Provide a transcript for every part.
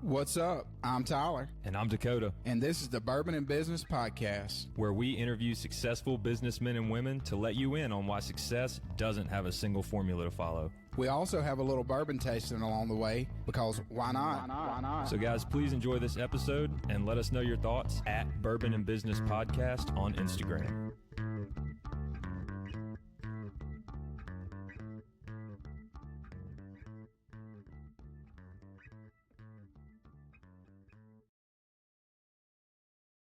What's up? I'm Tyler. And I'm Dakota. And this is the Bourbon and Business Podcast, where we interview successful businessmen and women to let you in on why success doesn't have a single formula to follow. We also have a little bourbon tasting along the way, because why not? Why not? So guys, please enjoy this episode and let us know your thoughts at Bourbon and Business Podcast on Instagram.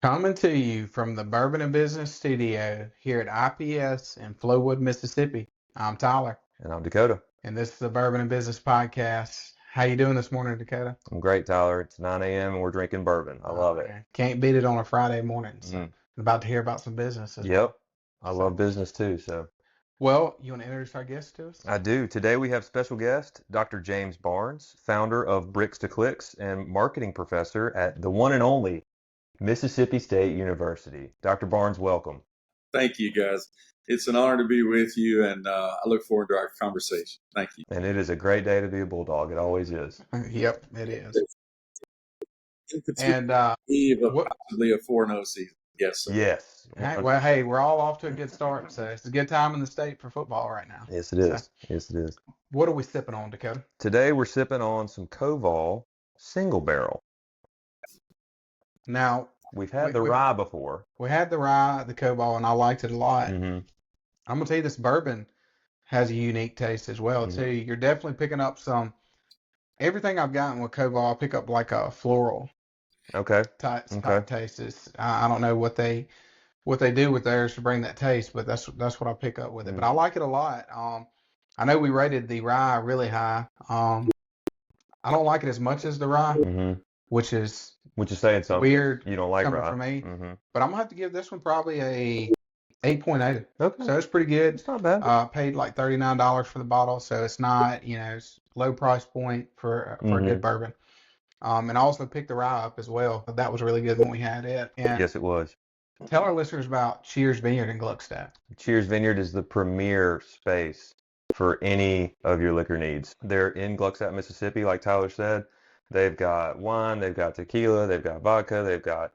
Coming to you from the Bourbon and Business Studio here at IPS in Flowood, Mississippi. I'm Tyler. And I'm Dakota. And this is the Bourbon and Business Podcast. How you doing this morning, Dakota? I'm great, Tyler. It's 9 a.m. and we're drinking bourbon. I love it. Can't beat it on a Friday morning. So I'm about to hear about some business. Yep. I love business too. So, well, you want to introduce our guest to us? I do. Today we have special guest, Dr. James Barnes, founder of Bricks to Clicks and marketing professor at the one and only Mississippi State University. Dr. Barnes, welcome. Thank you, guys. It's an honor to be with you, and I look forward to our conversation. Thank you. And it is a great day to be a Bulldog. It always is. Yep, it is. And eve of possibly a 4-0 season. Yes, sir. Yes. Well, hey, we're all off to a good start, so it's a good time in the state for football right now. Yes, it is. Yes, it is. What are we sipping on, Dakota? Today we're sipping on some Koval single barrel. Now, we've had the rye before. We had the rye, the Koval, and I liked it a lot. Mm-hmm. I'm going to tell you, this bourbon has a unique taste as well, too. You're definitely picking up some, everything I've gotten with Koval, I pick up like a floral type taste. I don't know what they do with theirs to bring that taste, but that's what I pick up with it. But I like it a lot. I know we rated the rye really high. I don't like it as much as the rye, which is saying something weird. You don't like coming rye for me, but I'm gonna have to give this one probably a 8.8. Okay, so it's pretty good. It's not bad. Paid like $39 for the bottle, so it's not, it's low price point for a good bourbon. And I also picked the rye up as well. That was really good when we had it. And yes, it was. Tell our listeners about Cheers Vineyard in Gluckstadt. Cheers Vineyard is the premier space for any of your liquor needs. They're in Gluckstadt, Mississippi, like Tyler said. They've got wine, they've got tequila, they've got vodka, they've got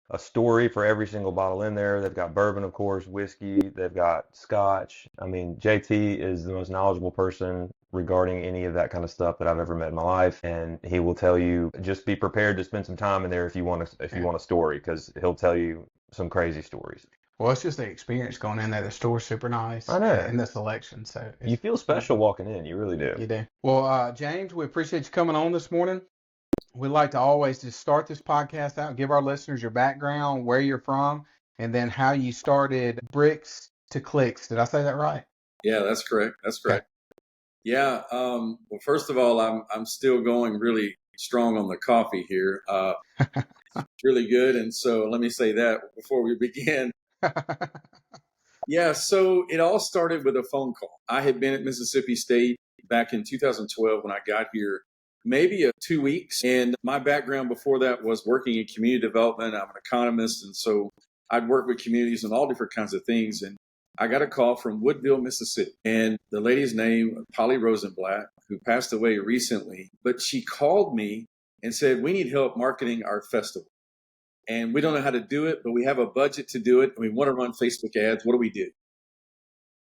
a story for every single bottle in there. They've got bourbon, of course, whiskey, they've got scotch. I mean, JT is the most knowledgeable person regarding any of that kind of stuff that I've ever met in my life. And he will tell you, just be prepared to spend some time in there if you want a story, because he'll tell you some crazy stories. Well, it's just the experience going in there. The store's super nice. I know. And the selection. So you feel special walking in. You really do. You do. Well, James, we appreciate you coming on this morning. We'd like to always just start this podcast out, give our listeners your background, where you're from, and then how you started Bricks to Clicks. Did I say that right? Yeah, that's correct. Okay. Yeah. Well, first of all, I'm still going really strong on the coffee here. It's really good. And so let me say that before we begin. Yeah. So it all started with a phone call. I had been at Mississippi State back in 2012 when I got here, maybe 2 weeks. And my background before that was working in community development. I'm an economist. And so I'd work with communities and all different kinds of things. And I got a call from Woodville, Mississippi. And the lady's name, Polly Rosenblatt, who passed away recently. But she called me and said, we need help marketing our festival. And we don't know how to do it, but we have a budget to do it. And we want to run Facebook ads. What do we do?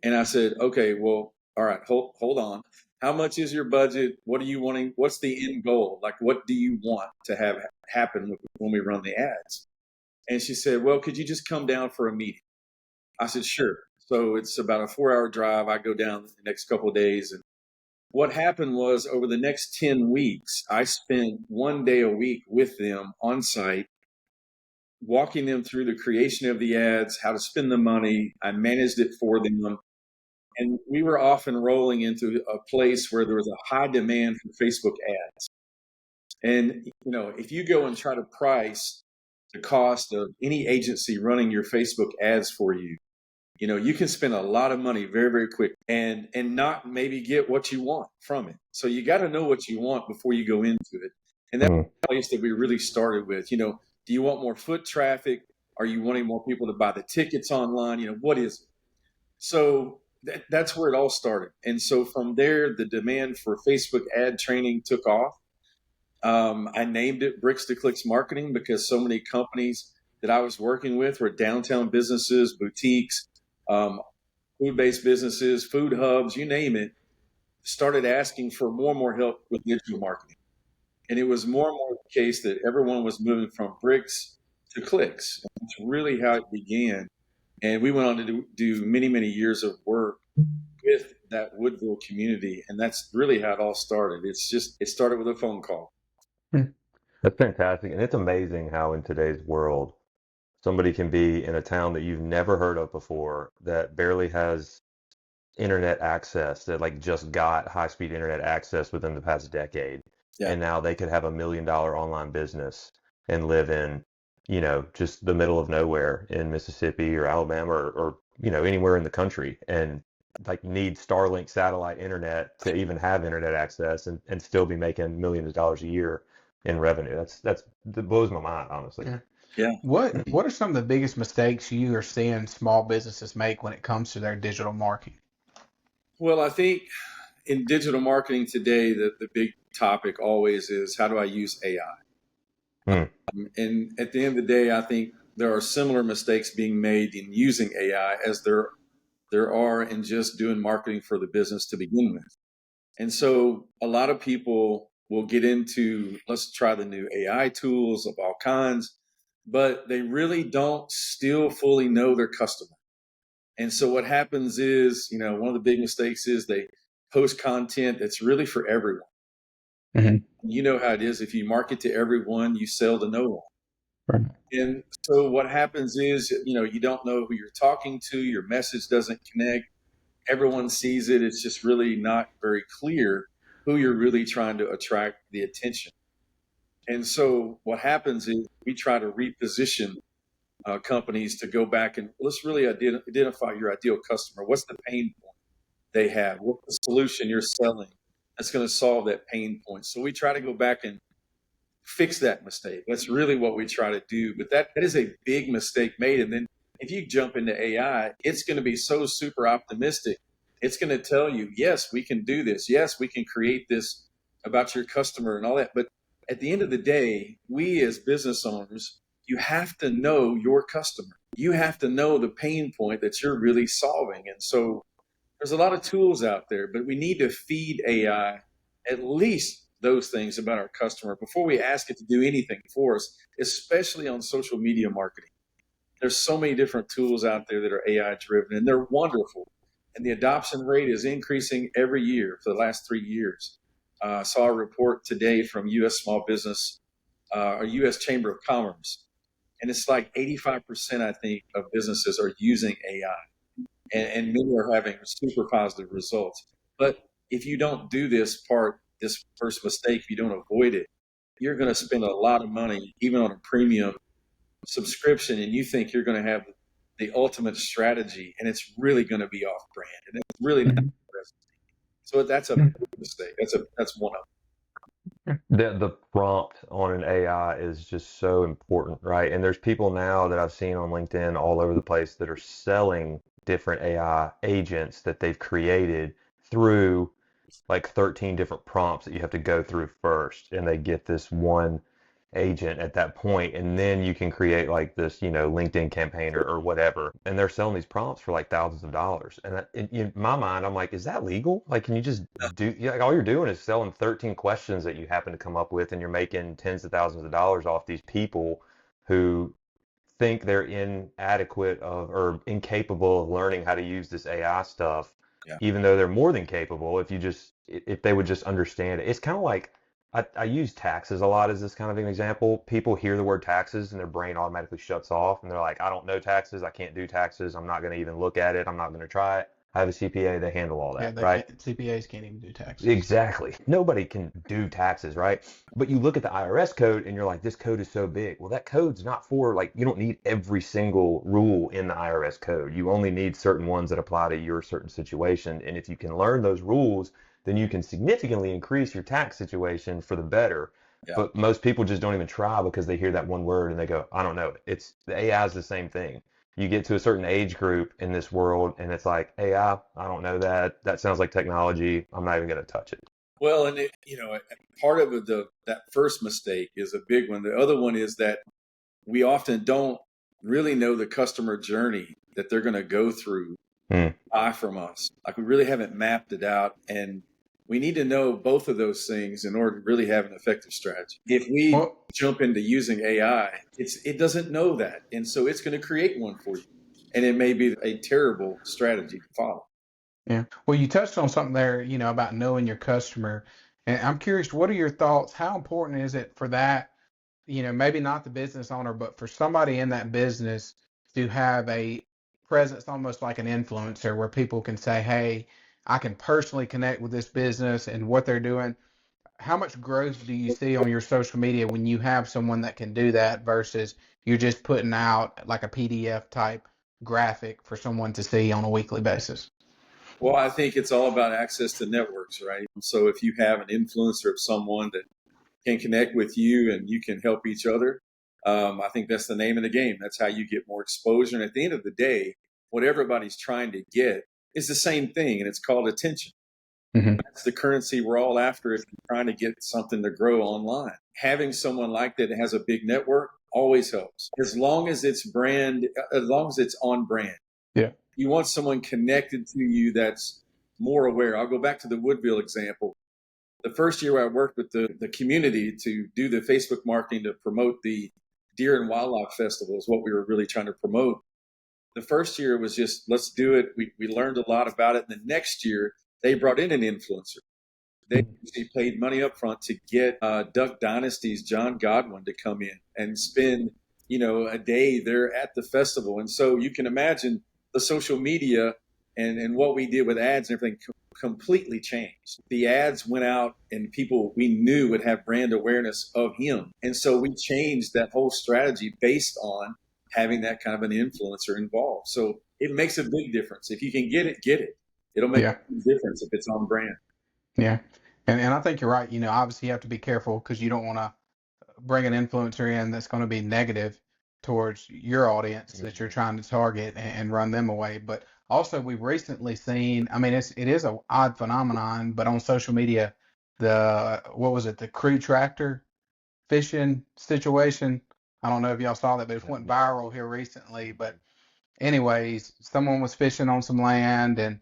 And I said, okay, well, all right, hold on. How much is your budget? What are you wanting? What's the end goal? Like, what do you want to have happen when we run the ads? And she said, well, could you just come down for a meeting? I said, sure. So it's about a 4-hour drive. I go down the next couple of days. And what happened was, over the next 10 weeks, I spent 1 day a week with them on site, walking them through the creation of the ads, how to spend the money. I managed it for them. And we were often rolling into a place where there was a high demand for Facebook ads. And, if you go and try to price the cost of any agency running your Facebook ads for you, you can spend a lot of money very, very quick and not maybe get what you want from it. So you got to know what you want before you go into it. And that's the place that we really started with. Do you want more foot traffic? Are you wanting more people to buy the tickets online? What is it? So that's where it all started. And so from there, the demand for Facebook ad training took off. I named it Bricks to Clicks Marketing because so many companies that I was working with were downtown businesses, boutiques, food-based businesses, food hubs, you name it, started asking for more and more help with digital marketing. And it was more and more the case that everyone was moving from bricks to clicks. That's really how it began. And we went on to do many, many years of work with that Woodville community. And that's really how it all started. It started with a phone call. That's fantastic. And it's amazing how in today's world, somebody can be in a town that you've never heard of before, that barely has internet access, that like just got high-speed internet access within the past decade. Yeah. And now they could have $1 million online business and live in, just the middle of nowhere in Mississippi or Alabama or anywhere in the country, and like need Starlink satellite internet to even have internet access and still be making millions of dollars a year in revenue. That blows my mind, honestly. Yeah. What are some of the biggest mistakes you are seeing small businesses make when it comes to their digital marketing? Well, I think in digital marketing today, the big topic always is, how do I use AI? And at the end of the day, I think there are similar mistakes being made in using AI as there are in just doing marketing for the business to begin with. And so a lot of people will get into, let's try the new AI tools of all kinds, but they really don't still fully know their customer. And so what happens is, one of the big mistakes is they post content that's really for everyone. Mm-hmm. You know how it is. If you market to everyone, you sell to no one. Right. And so what happens is, you don't know who you're talking to. Your message doesn't connect. Everyone sees it. It's just really not very clear who you're really trying to attract the attention. And so what happens is we try to reposition companies to go back and let's really identify your ideal customer. What's the pain point they have? What's the solution you're selling that's going to solve that pain point? So we try to go back and fix that mistake. That's really what we try to do. But that is a big mistake made. And then if you jump into AI, it's going to be so super optimistic. It's going to tell you, yes, we can do this. Yes, we can create this about your customer and all that. But at the end of the day, we as business owners, you have to know your customer. You have to know the pain point that you're really solving. And so there's a lot of tools out there, but we need to feed AI at least those things about our customer before we ask it to do anything for us, especially on social media marketing. There's so many different tools out there that are AI driven, and they're wonderful. And the adoption rate is increasing every year for the last 3 years. I saw a report today from U.S. Small Business or U.S. Chamber of Commerce, and it's like 85%, I think, of businesses are using AI, and many are having super positive results. But if you don't do this first mistake, if you don't avoid it, you're going to spend a lot of money, even on a premium subscription, and you think you're going to have the ultimate strategy, and it's really going to be off brand, and it's really not interesting. So that's a big mistake. That's one of them. The prompt on an AI is just so important, right? And there's people now that I've seen on LinkedIn all over the place that are selling different AI agents that they've created through like 13 different prompts that you have to go through first, and they get this one agent at that point, and then you can create like this, LinkedIn campaign or whatever, and they're selling these prompts for like thousands of dollars. And in my mind, I'm like, is that legal? Like, can you just do, like, all you're doing is selling 13 questions that you happen to come up with, and you're making tens of thousands of dollars off these people who think they're inadequate or incapable of learning how to use this AI stuff, even though they're more than capable if they would just understand it. It's kind of like, I use taxes a lot as this kind of an example. People hear the word taxes and their brain automatically shuts off, and they're like, I don't know taxes. I can't do taxes. I'm not going to even look at it. I'm not going to try it. I have a CPA. They handle all that, right? CPAs can't even do taxes. Exactly. Nobody can do taxes, right? But you look at the IRS code and you're like, this code is so big. Well, that code's not for, like, you don't need every single rule in the IRS code. You only need certain ones that apply to your certain situation. And if you can learn those rules, then you can significantly increase your tax situation for the better. Yeah. But most people just don't even try because they hear that one word and they go, I don't know it. The AI is the same thing. You get to a certain age group in this world and it's like, AI, I don't know that. That sounds like technology. I'm not even going to touch it. Well, and part of that first mistake is a big one. The other one is that we often don't really know the customer journey that they're going to go through buy from us. Like we really haven't mapped it out, and we need to know both of those things in order to really have an effective strategy. If we jump into using AI, it doesn't know that, and so it's going to create one for you, and it may be a terrible strategy to follow. Yeah. Well, you touched on something there, about knowing your customer. And I'm curious, what are your thoughts? How important is it for that, maybe not the business owner, but for somebody in that business to have a presence almost like an influencer where people can say, hey, I can personally connect with this business and what they're doing. How much growth do you see on your social media when you have someone that can do that versus you're just putting out like a PDF type graphic for someone to see on a weekly basis? Well, I think it's all about access to networks, right? So if you have an influencer of someone that can connect with you and you can help each other, I think that's the name of the game. That's how you get more exposure. And at the end of the day, what everybody's trying to get is the same thing, and it's called attention. Mm-hmm. That's the currency we're all after if you're trying to get something to grow online. Having someone like that has a big network always helps, as long as it's on brand. Yeah. You want someone connected to you that's more aware. I'll go back to the Woodville example. The first year I worked with the community to do the Facebook marketing to promote the Deer and Wildlife Festival is what we were really trying to promote. The first year was just, let's do it. We learned a lot about it. And the next year, they brought in an influencer. They paid money up front to get Duck Dynasty's John Godwin to come in and spend, a day there at the festival. And so you can imagine the social media and what we did with ads and everything completely changed. The ads went out and people we knew would have brand awareness of him. And so we changed that whole strategy based on having that kind of an influencer involved. So it makes a big difference. If you can get it, get it. It'll make a difference if it's on brand. Yeah. And I think you're right. Obviously you have to be careful because you don't want to bring an influencer in that's going to be negative towards your audience that you're trying to target and run them away. But also we've recently seen, it is an odd phenomenon, but on social media, the crew tractor fishing situation. I don't know if y'all saw that, but it went viral here recently. But anyways, someone was fishing on some land and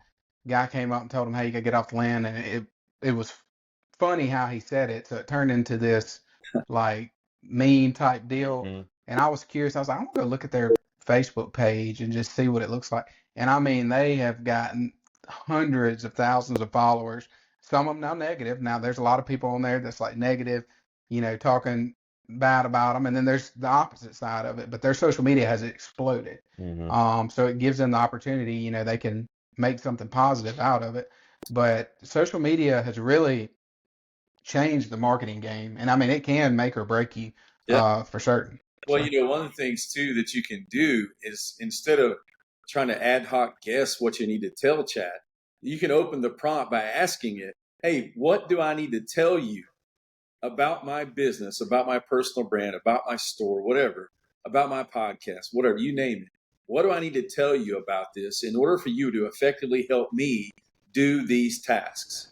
guy came up and told him, hey, you gotta get off the land. And it was funny how he said it. So it turned into this like meme type deal. Mm-hmm. And I was curious. I was like, I'm gonna go look at their Facebook page and just see what it looks like. And they have gotten hundreds of thousands of followers. Some of them now negative. Now there's a lot of people on there that's like negative, talking bad about them. And then there's the opposite side of it. But their social media has exploded. Mm-hmm. So it gives them the opportunity. They can make something positive out of it. But social media has really changed the marketing game. And it can make or break you for certain. Well, one of the things too that you can do is instead of trying to ad hoc guess what you need to tell chat, you can open the prompt by asking it, hey, what do I need to tell you about my business, about my personal brand, about my store, whatever, about my podcast, whatever, you name it. What do I need to tell you about this in order for you to effectively help me do these tasks?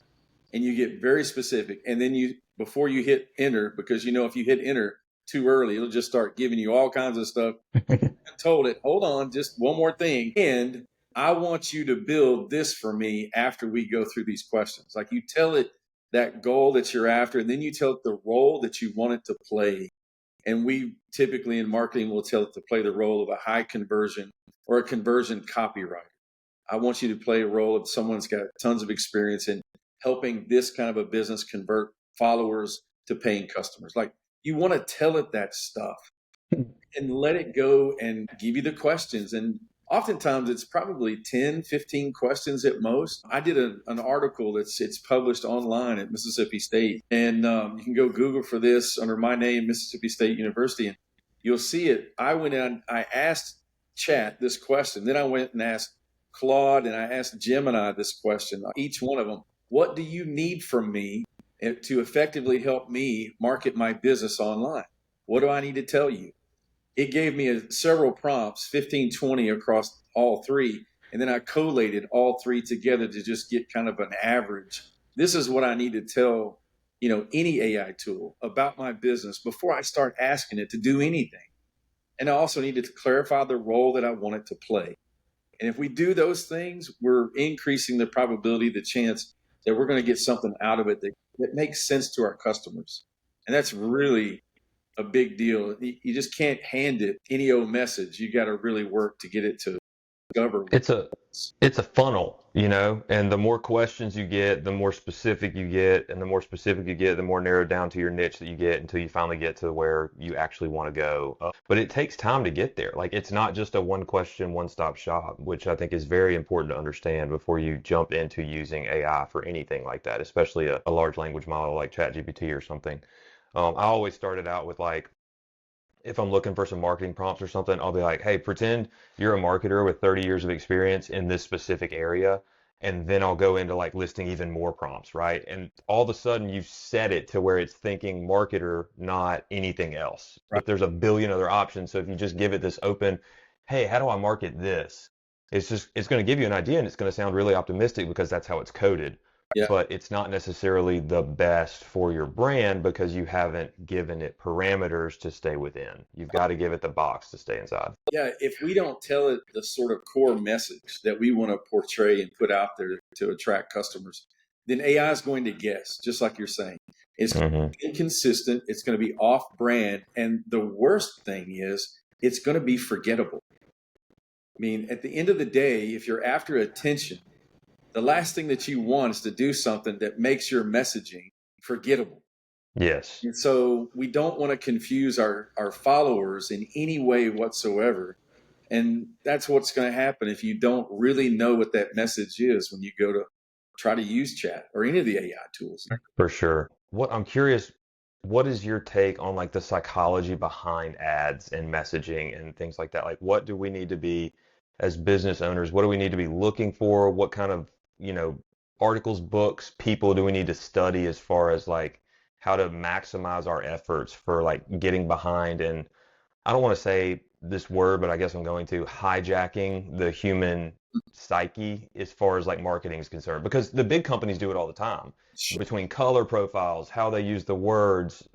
And you get very specific. And then before you hit enter, because if you hit enter too early, it'll just start giving you all kinds of stuff. I told it, hold on, just one more thing. And I want you to build this for me after we go through these questions. Like you tell it that goal that you're after, and then you tell it the role that you want it to play. And we typically in marketing will tell it to play the role of a high conversion or a conversion copywriter. I want you to play a role of someone's got tons of experience in helping this kind of a business convert followers to paying customers. Like you want to tell it that stuff and let it go and give you the questions. And oftentimes it's probably 10, 15 questions at most. I did an article it's published online at Mississippi State. And you can go Google for this under my name, Mississippi State University, and you'll see it. I went in, I asked chat this question. Then I went and asked Claude and I asked Gemini this question, each one of them. What do you need from me to effectively help me market my business online? What do I need to tell you? It gave me several prompts, 15, 20 across all three. And then I collated all three together to just get kind of an average this is what I need to tell, any AI tool about my business before I start asking it to do anything. And I also need to clarify the role that I want it to play. And if we do those things, we're increasing the probability, the chance that we're going to get something out of it that makes sense to our customers. And that's really a big deal. You just can't hand it any old message. You got to really work to get it to discover. It's a funnel, and the more questions you get, the more specific you get, and the more specific you get, the more narrowed down to your niche that you get until you finally get to where you actually want to go. But it takes time to get there. Like, it's not just a one question, one stop shop, which I think is very important to understand before you jump into using AI for anything like that, especially a large language model like ChatGPT or something. I always started out with, like, if I'm looking for some marketing prompts or something, I'll be like, hey, pretend you're a marketer with 30 years of experience in this specific area. And then I'll go into like listing even more prompts, right? And all of a sudden you've set it to where it's thinking marketer, not anything else. Right. But there's a billion other options. So if you just give it this open, hey, how do I market this? It's going to give you an idea, and it's going to sound really optimistic because that's how it's coded. Yeah. But it's not necessarily the best for your brand because you haven't given it parameters to stay within. You've got to give it the box to stay inside. Yeah, if we don't tell it the sort of core message that we want to portray and put out there to attract customers, then AI is going to guess, just like you're saying. It's going to be inconsistent. It's going to be off brand. And the worst thing is it's going to be forgettable. I mean, at the end of the day, if you're after attention, the last thing that you want is to do something that makes your messaging forgettable. Yes. And so we don't want to confuse our followers in any way whatsoever. And that's what's going to happen if you don't really know what that message is when you go to try to use chat or any of the AI tools. For sure. I'm curious, what is your take on like the psychology behind ads and messaging and things like that? Like, what do we need to be, as business owners, what do we need to be looking for? What kind of, articles, books, people do we need to study as far as like how to maximize our efforts for like getting behind, and I don't want to say this word, but I guess I'm going to, hijacking the human psyche as far as like marketing is concerned, because the big companies do it all the time. Sure. Between color profiles, how they use the words,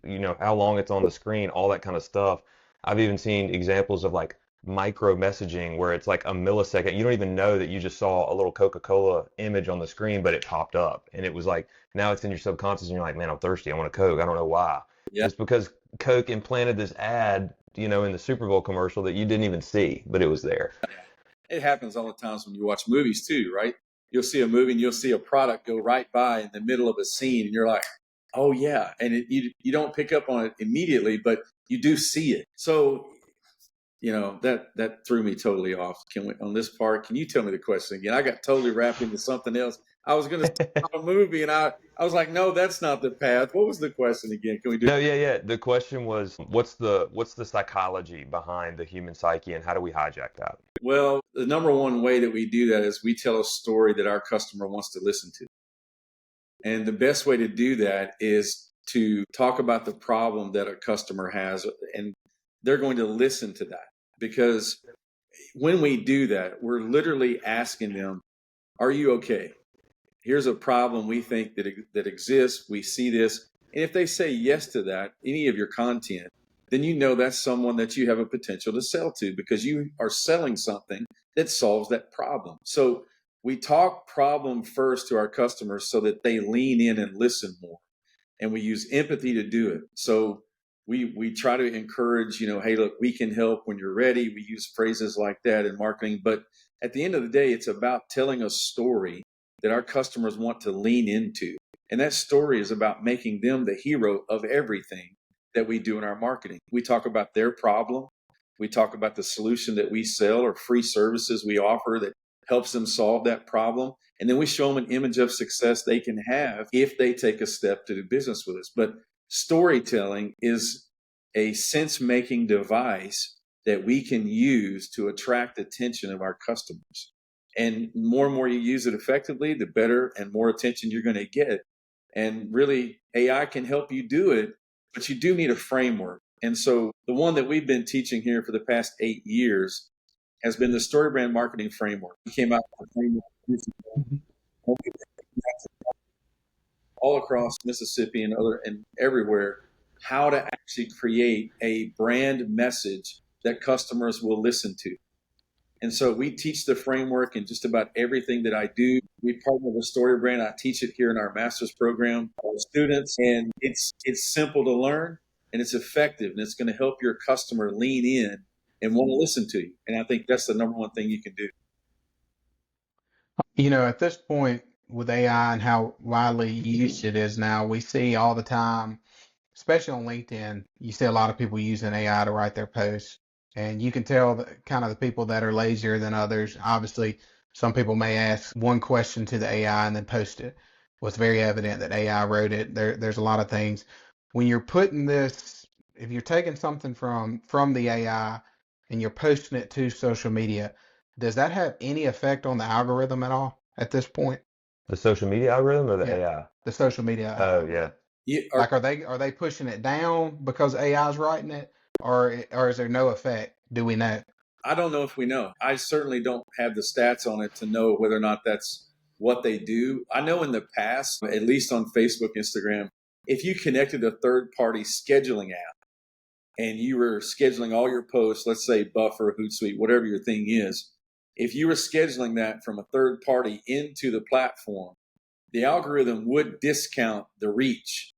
how long it's on the screen, all that kind of stuff. I've even seen examples of like micro messaging where it's like a millisecond. You don't even know that you just saw a little Coca-Cola image on the screen, but it popped up and it was like, now it's in your subconscious and you're like, man, I'm thirsty. I want a Coke. I don't know why. Yeah. Just because Coke implanted this ad, in the Super Bowl commercial that you didn't even see, but it was there. It happens all the times when you watch movies too, right? You'll see a movie and you'll see a product go right by in the middle of a scene and you're like, oh yeah. And you don't pick up on it immediately, but you do see it. So that threw me totally off. On this part, can you tell me the question again? I got totally wrapped into something else. I was going to start a movie and I was like, no, that's not the path. What was the question again? Can we do? No, yeah. The question was, what's the psychology behind the human psyche and how do we hijack that? Well, the number one way that we do that is we tell a story that our customer wants to listen to. And the best way to do that is to talk about the problem that a customer has, and they're going to listen to that. Because when we do that, we're literally asking them, are you okay? Here's a problem we think that exists. We see this. And if they say yes to that, any of your content, then that's someone that you have a potential to sell to because you are selling something that solves that problem. So we talk problem first to our customers so that they lean in and listen more. And we use empathy to do it. So we try to encourage, hey, look, we can help when you're ready. We use phrases like that in marketing. But at the end of the day, it's about telling a story that our customers want to lean into. And that story is about making them the hero of everything that we do in our marketing. We talk about their problem. We talk about the solution that we sell or free services we offer that helps them solve that problem. And then we show them an image of success they can have if they take a step to do business with us. But storytelling is a sense-making device that we can use to attract attention of our customers. And more you use it effectively, the better and more attention you're going to get. And really, AI can help you do it, but you do need a framework. And so the one that we've been teaching here for the past 8 years has been the Story Brand Marketing Framework. We came out with a framework. all across Mississippi and everywhere how to actually create a brand message that customers will listen to. And so we teach the framework in just about everything that I do. We partner with StoryBrand. I teach it here in our master's program for students. And it's simple to learn, and it's effective, and it's going to help your customer lean in and want to listen to you. And I think that's the number one thing you can do. At this point with AI and how widely used it is now, we see all the time, especially on LinkedIn, you see a lot of people using AI to write their posts. And you can tell that kind of the people that are lazier than others. Obviously, some people may ask one question to the AI and then post it. Well, it's very evident that AI wrote it. There's a lot of things. When you're putting this, if you're taking something from the AI and you're posting it to social media, does that have any effect on the algorithm at all at this point? The social media algorithm or the AI? The social media. Oh, yeah. Like, are they pushing it down because AI is writing it, or is there no effect? Do we know? I don't know if we know. I certainly don't have the stats on it to know whether or not that's what they do. I know in the past, at least on Facebook, Instagram, if you connected a third-party scheduling app and you were scheduling all your posts, let's say Buffer, Hootsuite, whatever your thing is, if you were scheduling that from a third party into the platform, the algorithm would discount the reach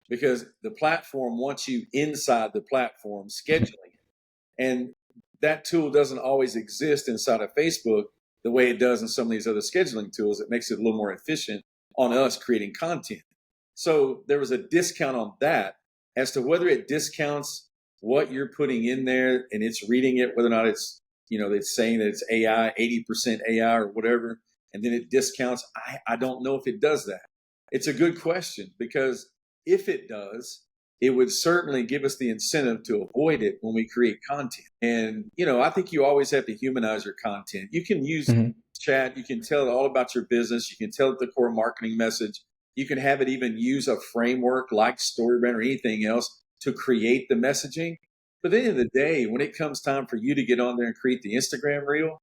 because the platform wants you inside the platform scheduling it. And that tool doesn't always exist inside of Facebook the way it does in some of these other scheduling tools. It makes it a little more efficient on us creating content. So there was a discount on that. As to whether it discounts what you're putting in there and it's reading it, whether or not it's, it's saying that it's AI, 80% AI or whatever, and then it discounts. I don't know if it does that. It's a good question, because if it does, it would certainly give us the incentive to avoid it when we create content. And, I think you always have to humanize your content. You can use chat. You can tell it all about your business. You can tell it the core marketing message. You can have it even use a framework like StoryBrand or anything else to create the messaging. But at the end of the day, when it comes time for you to get on there and create the Instagram reel,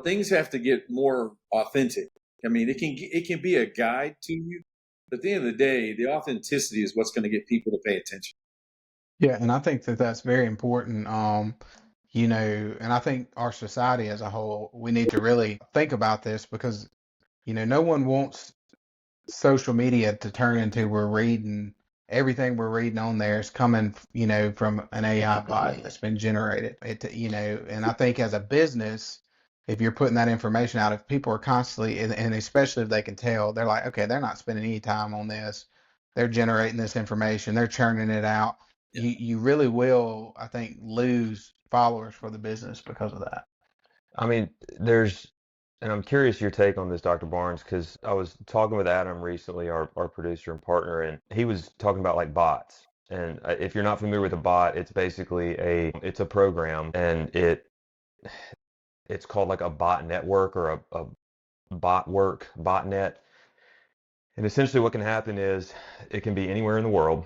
things have to get more authentic. I mean, it can be a guide to you, but at the end of the day, the authenticity is what's going to get people to pay attention. Yeah, and I think that that's very important. And I think our society as a whole, we need to really think about this, because, no one wants social media to turn into everything we're reading on there is coming, from an AI bot that's been generated. And I think as a business, if you're putting that information out, if people are constantly, and especially if they can tell, they're like, okay, they're not spending any time on this. They're generating this information. They're churning it out. You really will, I think, lose followers for the business because of that. I mean, and I'm curious your take on this, Dr. Barnes, because I was talking with Adam recently, our producer and partner, and he was talking about like bots. And if you're not familiar with a bot, it's basically it's a program, and it's called like a bot network or a botnet. And essentially what can happen is it can be anywhere in the world,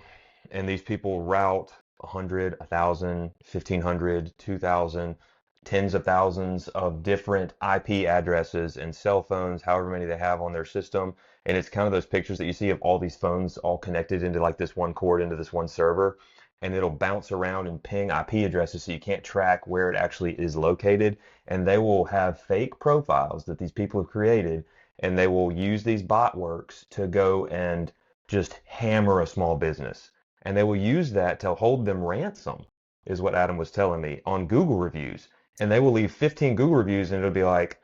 and these people route 100, 1,000, 1,500, 2,000, tens of thousands of different IP addresses and cell phones, however many they have on their system. And it's kind of those pictures that you see of all these phones all connected into like this one cord, into this one server. And it'll bounce around and ping IP addresses so you can't track where it actually is located. And they will have fake profiles that these people have created, and they will use these bot works to go and just hammer a small business. And they will use that to hold them ransom, is what Adam was telling me, on Google reviews. And they will leave 15 Google reviews, and it'll be like,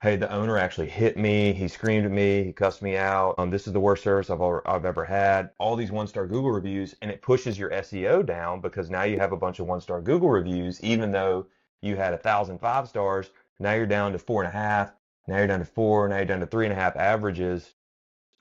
hey, the owner actually hit me, he screamed at me, he cussed me out, this is the worst service I've ever had. All these one-star Google reviews, and it pushes your SEO down, because now you have a bunch of one-star Google reviews. Even though you had 1,000 5 stars, now you're down to 4.5, now you're down to 4, now you're down to 3.5 averages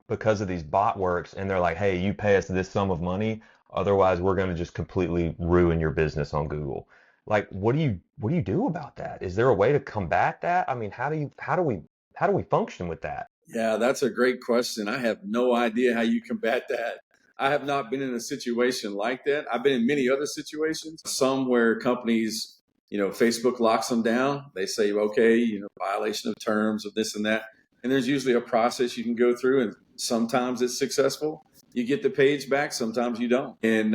because of these bot works. And they're like, hey, you pay us this sum of money, otherwise we're going to just completely ruin your business on Google. Like, what do you do about that? Is there a way to combat that? I mean, how do we function with that? Yeah, that's a great question. I have no idea how you combat that. I have not been in a situation like that. I've been in many other situations, some where companies, Facebook locks them down. They say, okay, violation of terms of this and that. And there's usually a process you can go through, and Sometimes it's successful. You get the page back. Sometimes you don't. And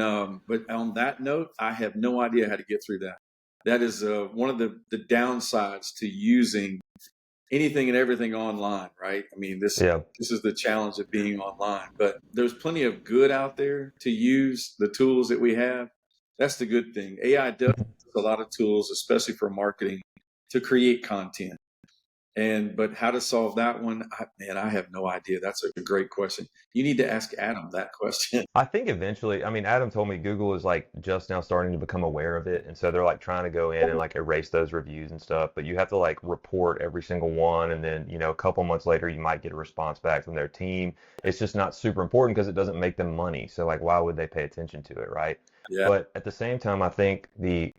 but on that note, I have no idea how to get through that. That is one of the downsides to using anything and everything online, right? I mean, this is the challenge of being online. But there's plenty of good out there to use the tools that we have. That's the good thing. AI does a lot of tools, especially for marketing, to create content. But how to solve that one, I have no idea. That's a great question. You need to ask Adam that question. I think eventually, I mean, Adam told me Google is like just now starting to become aware of it. And so they're like trying to go in and like erase those reviews and stuff. But you have to like report every single one. And then, a couple months later, you might get a response back from their team. It's just not super important because it doesn't make them money. So like, why would they pay attention to it, right? Yeah. But at the same time, I think the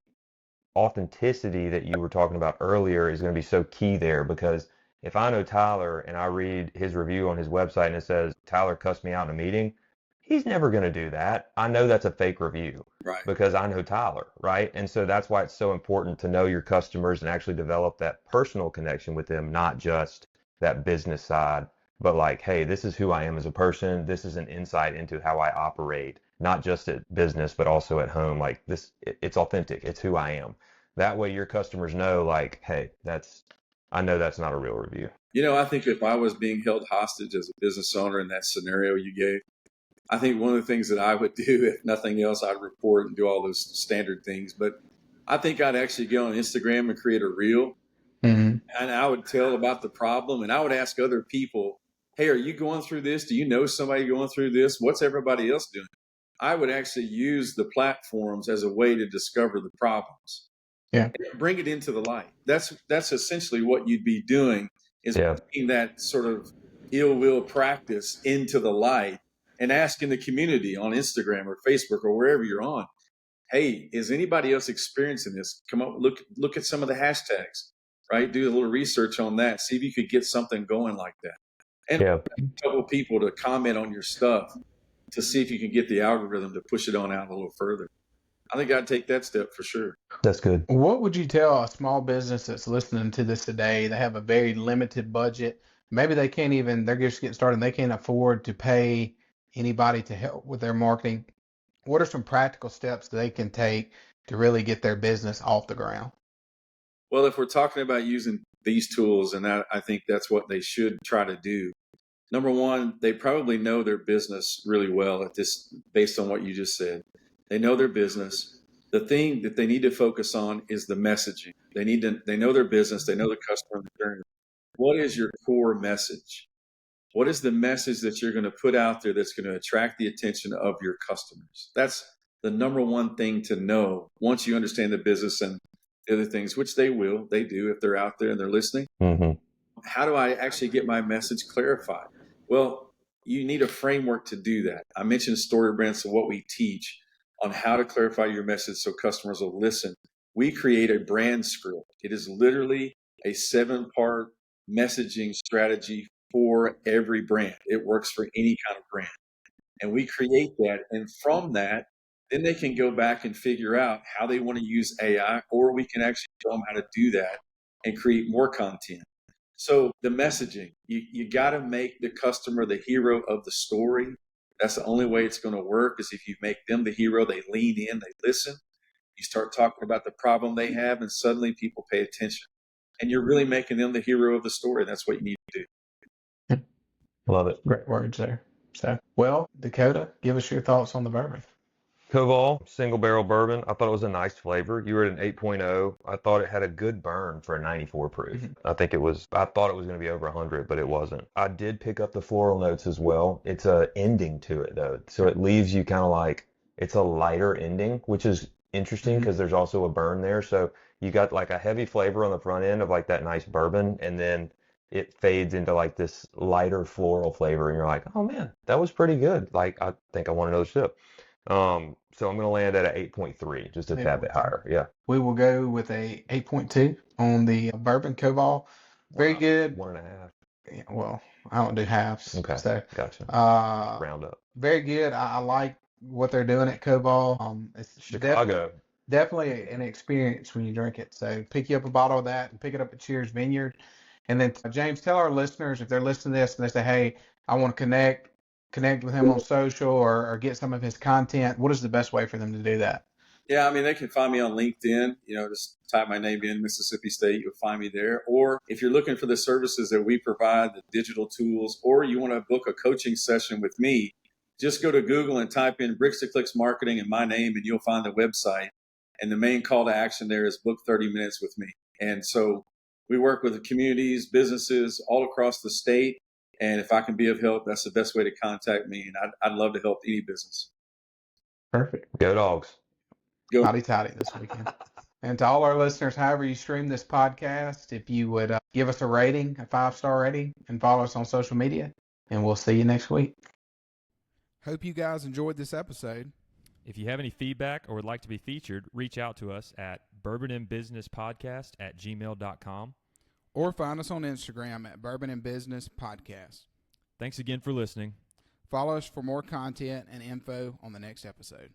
authenticity that you were talking about earlier is going to be so key there, because if I know Tyler and I read his review on his website and it says Tyler cussed me out in a meeting, he's never going to do that. I know that's a fake review, right? Because I know Tyler, right? And so that's why it's so important to know your customers and actually develop that personal connection with them, not just that business side, but like, hey, this is who I am as a person. This is an insight into how I operate, not just at business, but also at home. Like this, it's authentic. It's who I am. That way your customers know, like, hey, I know that's not a real review. I think if I was being held hostage as a business owner in that scenario you gave, I think one of the things that I would do, if nothing else, I'd report and do all those standard things. But I think I'd actually get on Instagram and create a reel. And I would tell about the problem, and I would ask other people, hey, are you going through this? Do you know somebody going through this? What's everybody else doing? I would actually use the platforms as a way to discover the problems. Yeah. Bring it into the light. That's essentially what you'd be doing, is bringing that sort of ill will practice into the light and asking the community on Instagram or Facebook or wherever you're on, hey, is anybody else experiencing this? Come up, look at some of the hashtags, right? Do a little research on that. See if you could get something going like that. And a couple of people to comment on your stuff to see if you can get the algorithm to push it on out a little further. I think I'd take that step for sure. That's good. What would you tell a small business that's listening to this today? They have a very limited budget. Maybe they're just getting started and they can't afford to pay anybody to help with their marketing. What are some practical steps they can take to really get their business off the ground? Well, if we're talking about using these tools, and I think that's what they should try to do. Number one, they probably know their business really well based on what you just said. They know their business. The thing that they need to focus on is the messaging. They know their business. They know the customer journey. What is your core message? What is the message that you're going to put out there that's going to attract the attention of your customers? That's the number one thing to know once you understand the business and the other things, which they do if they're out there and they're listening. How do I actually get my message clarified? Well, you need a framework to do that. I mentioned StoryBrand, so what we teach on how to clarify your message so customers will listen. We create a brand script. It is literally a 7-part messaging strategy for every brand. It works for any kind of brand. And we create that. And from that, then they can go back and figure out how they want to use AI, or we can actually show them how to do that and create more content. So the messaging, you got to make the customer the hero of the story. That's the only way it's going to work, is if you make them the hero, they lean in, they listen. You start talking about the problem they have, and suddenly people pay attention. And you're really making them the hero of the story. That's what you need to do. Love it. Great words there. So, well, Dakota, give us your thoughts on the bourbon. Koval single barrel bourbon. I thought it was a nice flavor. You were at an 8.0. I thought it had a good burn for a 94 proof. I thought it was going to be over 100, but it wasn't. I did pick up the floral notes as well. It's a ending to it though. So it leaves you kind of like, it's a lighter ending, which is interesting because there's also a burn there. So you got like a heavy flavor on the front end of like that nice bourbon, and then it fades into like this lighter floral flavor, and you're like, oh man, that was pretty good. Like, I think I want another sip. So I'm going to land at an 8.3, just a tad bit higher. Yeah. We will go with a 8.2 on the bourbon Koval. Very good. 1.5. Yeah, well, I don't do halves. Okay. So, Gotcha. Round up. Very good. I like what they're doing at Koval. It's Chicago. Definitely an experience when you drink it. So pick you up a bottle of that and pick it up at Cheers Vineyard. And then James, tell our listeners, if they're listening to this and they say, hey, I want to connect with him on social or get some of his content, what is the best way for them to do that? Yeah, I mean, they can find me on LinkedIn. Just type my name in, Mississippi State, you'll find me there. Or if you're looking for the services that we provide, the digital tools, or you want to book a coaching session with me, just go to Google and type in Bricks to Clicks Marketing and my name, and you'll find the website. And the main call to action there is book 30 minutes with me. And so we work with the communities, businesses all across the state. And if I can be of help, that's the best way to contact me. And I'd love to help any business. Perfect. Go Dogs. Go. Hotty toddy this weekend. And to all our listeners, however you stream this podcast, if you would give us a rating, a 5-star rating, and follow us on social media, and we'll see you next week. Hope you guys enjoyed this episode. If you have any feedback or would like to be featured, reach out to us at bourbonandbusinesspodcast@gmail.com. Or find us on Instagram at Bourbon and Business Podcast. Thanks again for listening. Follow us for more content and info on the next episode.